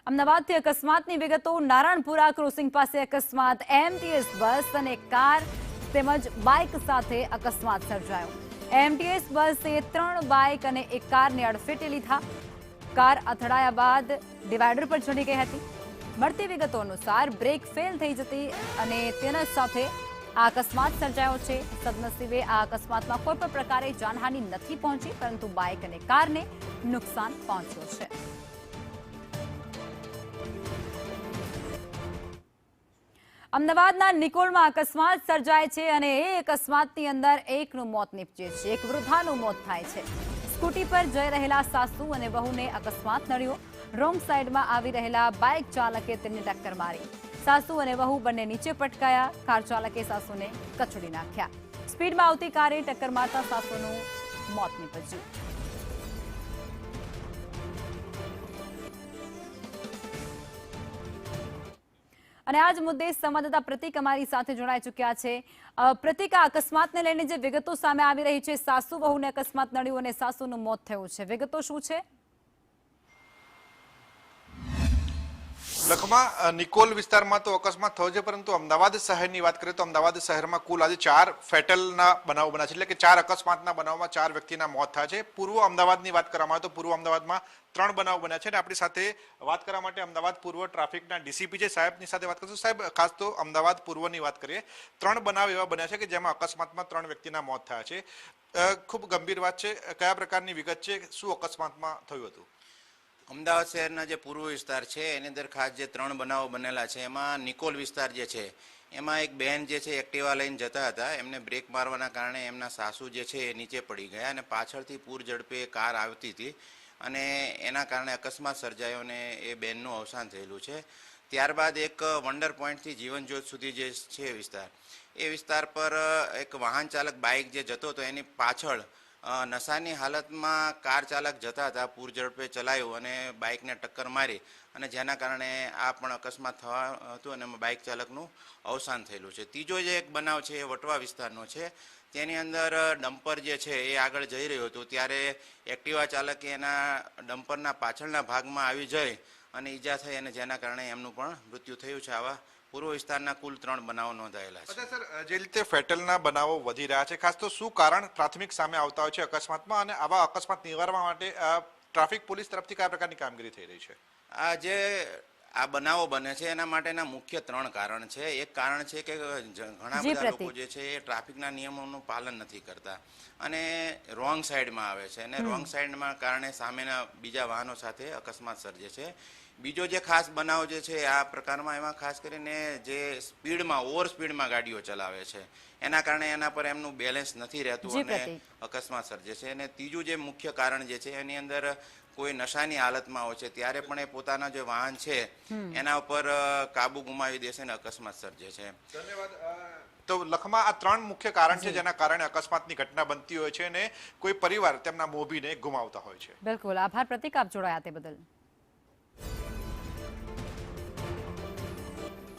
અમદાવાદથી અકસ્માતની વિગતો। નારાયણપુરા ક્રોસિંગ પાસે અકસ્માત। એમટીએસ બસ અને કાર તેમજ બાઇક સાથે અકસ્માત સર્જાયો। એમટીએસ બસે 3 બાઇક અને એક કારને અડફેટે લીધા। કાર અથડાયા બાદ ડિવાઈડર પર ચડી ગઈ હતી। મળતી વિગતો અનુસાર બ્રેક ફેલ થઈ જતી અને તેના સાથે આ અકસ્માત સર્જાયો છે। સદનસીબે આ અકસ્માતમાં કોઈ પણ પ્રકારે જાનહાનિ નથી પહોંચી, પરંતુ બાઇક અને કારને નુકસાન પહોંચ્યું છે। અમદાવાદના નિકોલમાં અકસ્માત સર્જાય છે અને એ અકસ્માતની અંદર એકનું મોત નીપજે છે। એક વૃદ્ધાનું મોત થાય છે। સ્કૂટી પર જઈ રહેલા સાસુ અને વહુને અકસ્માત નડ્યો। રોંગ સાઈડમાં આવી રહેલા બાઇક ચાલકે તેમને ટક્કર મારી। સાસુ અને વહુ બંને નીચે પટકાયા। કાર ચાલકે સાસુને કચડી નાખ્યા। સ્પીડમાં આવતી કારે ટક્કર મારતા સાસુનું મોત નીપજ્યું। અને આજ મુદ્દે સંવાદદાતા પ્રતિક અમારી સાથે જોડાઈ ચૂક્યા છે। પ્રતિક, આ અકસ્માતને લઈને જે વિગતો સામે આવી રહી છે, સાસુ વહુને અકસ્માત નડ્યું અને સાસુનું મોત થયું છે, વિગતો શું છે? લખમા, નિકોલ વિસ્તારમાં તો અકસ્માત થયો છે, પરંતુ અમદાવાદ શહેરની વાત કરીએ તો અમદાવાદ શહેરમાં કુલ આજે 4 ફેટલના બનાવ બન્યા છે, એટલે કે 4 અકસ્માતના બનાવમાં 4 વ્યક્તિના મોત થયા છે। પૂર્વ અમદાવાદની વાત કરવામાં આવે તો પૂર્વ અમદાવાદમાં 3 બનાવ બન્યા છે અને આપણી સાથે વાત કરવા માટે અમદાવાદ પૂર્વ ટ્રાફિકના ડીસીપી છે, સાહેબની સાથે વાત કરશું। સાહેબ, ખાસ તો અમદાવાદ પૂર્વની વાત કરીએ, 3 બનાવ એવા બન્યા છે કે જેમાં અકસ્માતમાં 3 વ્યક્તિના મોત થયા છે। ખૂબ ગંભીર વાત છે, કયા પ્રકારની વિગત છે, શું અકસ્માતમાં થયું હતું? અમદાવાદ શહેરના જે પૂર્વ વિસ્તાર છે એની અંદર ખાસ જે 3 બનાવો બનેલા છે, એમાં નિકોલ વિસ્તાર જે છે એમાં એક બહેન જે છે એક્ટિવા લઈને જતા હતા। એમને બ્રેક મારવાના કારણે એમના સાસુ જે છે એ નીચે પડી ગયા અને પાછળથી પૂર ઝડપે કાર આવતી હતી અને એના કારણે અકસ્માત સર્જાયો અને એ બહેનનું અવસાન થયેલું છે। ત્યારબાદ એક વંડર પોઈન્ટથી જીવનજ્યોત સુધી જે છે વિસ્તાર, એ વિસ્તાર પર એક વાહન ચાલક બાઇક જે જતો હતો એની પાછળ નશાની હાલતમાં કાર ચાલક જતા હતા, પૂર ઝડપે ચલાવ્યું અને બાઇકને ટક્કર મારી અને જેના કારણે આ પણ અકસ્માત થવા હતું અને બાઇક ચાલકનું અવસાન થયેલું છે। ત્રીજો જે એક બનાવ છે એ વટવા વિસ્તારનો છે। તેની અંદર ડમ્પર જે છે એ આગળ જઈ રહ્યું હતું, ત્યારે એક્ટિવા ચાલકે એના ડમ્પરના પાછળના ભાગમાં આવી જઈ અને ઈજા થઈ અને જેના કારણે એમનું પણ મૃત્યુ થયું છે। આવા પૂર્વ વિસ્તારના કુલ 3 બનાવો નોંધાયેલા છે। અચ્છા સર, જે રીતે ફેટલના બનાવો વધી રહ્યા છે, ખાસ તો શું કારણ પ્રાથમિક સામે આવતા હોય છે અકસ્માતમાં, અને આવા અકસ્માત નિવારવા માટે ટ્રાફિક પોલીસ તરફથી કયા પ્રકારની કામગીરી થઈ રહી છે? આ બનાવો બને છે એના માટેના મુખ્ય 3 કારણ છે। એક કારણ છે કે ઘણા બધા લોકો જે છે એ ટ્રાફિકના નિયમોનું પાલન નથી કરતા અને રોંગ સાઈડમાં આવે છે અને રોંગ સાઈડમાં કારણે સામેના બીજા વાહનો સાથે અકસ્માત સર્જે છે। બીજો જે ખાસ બનાવ જે છે આ પ્રકારમાં, એમાં ખાસ કરીને જે સ્પીડમાં ઓવર સ્પીડમાં ગાડીઓ ચલાવે છે એના કારણે એના પર એમનું બેલેન્સ નથી રહેતું અને અકસ્માત સર્જે છે। અને ત્રીજું જે મુખ્ય કારણ જે છે એની અંદર કોઈ નશાની હાલતમાં હોય છે ત્યારે પણ એ પોતાના જે વાહન છે એના ઉપર કાબુ ગુમાવી દેશે અને અકસ્માત સર્જે છે। ધન્યવાદ। તો લખમાં આ 3 મુખ્ય કારણ છે જેના કારણે અકસ્માતની ઘટના બનતી હોય છે અને કોઈ પરિવાર તેમના મોભીને ગુમાવતા હોય છે। બિલકુલ, આભાર પ્રતિક, આપ જોડાયા તે બદલ।